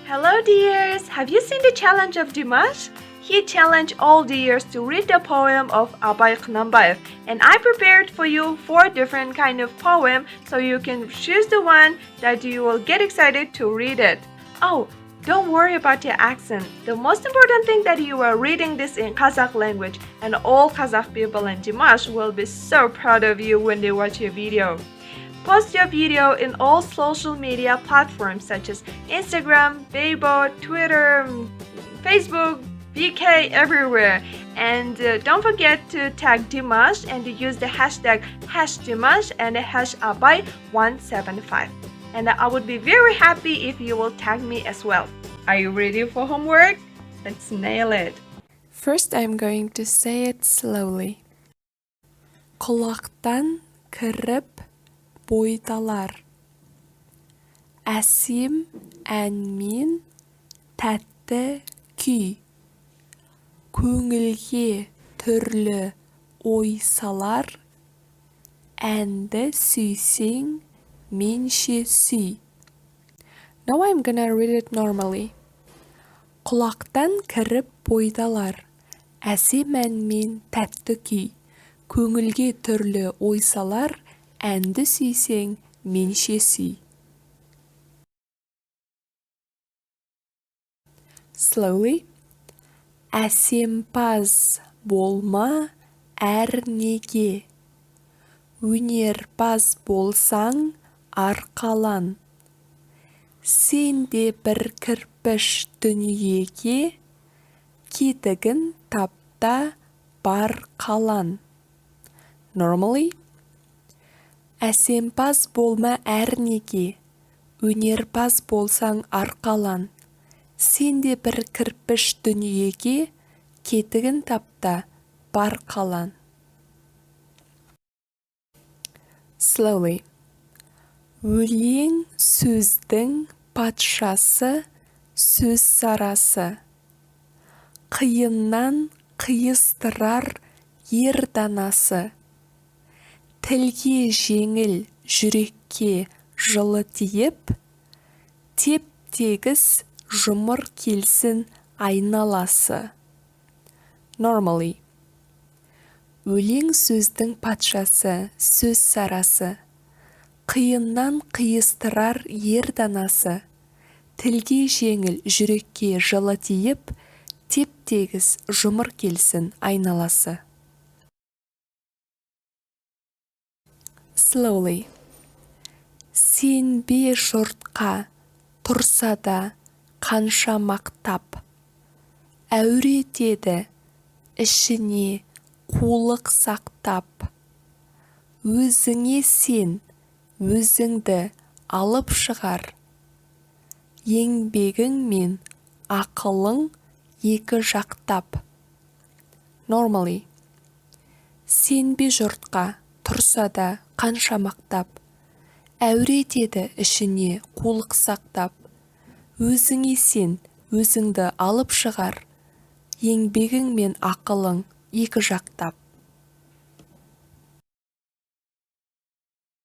Hello dears! Have you seen the challenge of Dimash? He challenged all dears to read the poem of Abay Qanambayev, and I prepared for you 4 different kind of poem so you can choose the one that you will get excited to read it. Oh, don't worry about your accent. The most important thing that you are reading this in Kazakh language, and all Kazakh people and Dimash will be so proud of you when they watch your video. Post your video in all social media platforms such as Instagram, Weibo, Twitter, Facebook, VK, everywhere. And don't forget to tag Dimash and use the hashtag #Dimash and #Abay175. And I would be very happy if you will tag me as well. Are you ready for homework? Let's nail it. First, I'm going to say it slowly. Құлақтан кіріп бойдалар. Әсем әнмен тәтті күй. Көңілге түрлі ой салар. Әнді сүйсең менше сүй. Now I'm gonna read it normally. Құлақтан кіріп бойдалар. Әсем әнмен тәтті күй. Көңілге түрлі ой салар. Әнді сүйсең менше сүй. Slowly. Әсемпаз болма әрнеге. Өнерпаз болсаң арқалан. Сен де бір кірпіш дүниеге, кетігін тапта бар қалан. Normally. Әсемпаз болма әрнеге. Өнерпаз болсаң арқалан. Сен де бір кірпіш дүниеге, кетігін тапта бар қалан. Slowly. Өлең сөздің патшасы, сөз сарасы. Қиыннан қиыстырар ер данасы. Тілге жеңіл, жүрекке жылы тиіп, теп-тегіс жұмыр келсін айналасы. Normally. Өлең сөздің патшасы, сөз сарасы. Қиыннан қиыстырар ер данасы. Тілге жеңіл, жүрекке жылы тиіп, теп-тегіс жұмыр келсін айналасы. Slowly. Сенбе жұртқа тұрса да қанша мақтап. Әуретеді ішіне қулық сақтап. Өзіңе сен, өзіңді алып шығар. Еңбегің мен ақылың екі жақтап. Normally. Сенбе жұртқа тұрса да қанша мақтап. Әуретеді ішіне қулық сақтап. Өзіңе сен, өзіңді алып шығар. Еңбегің мен ақылың екі жақтап.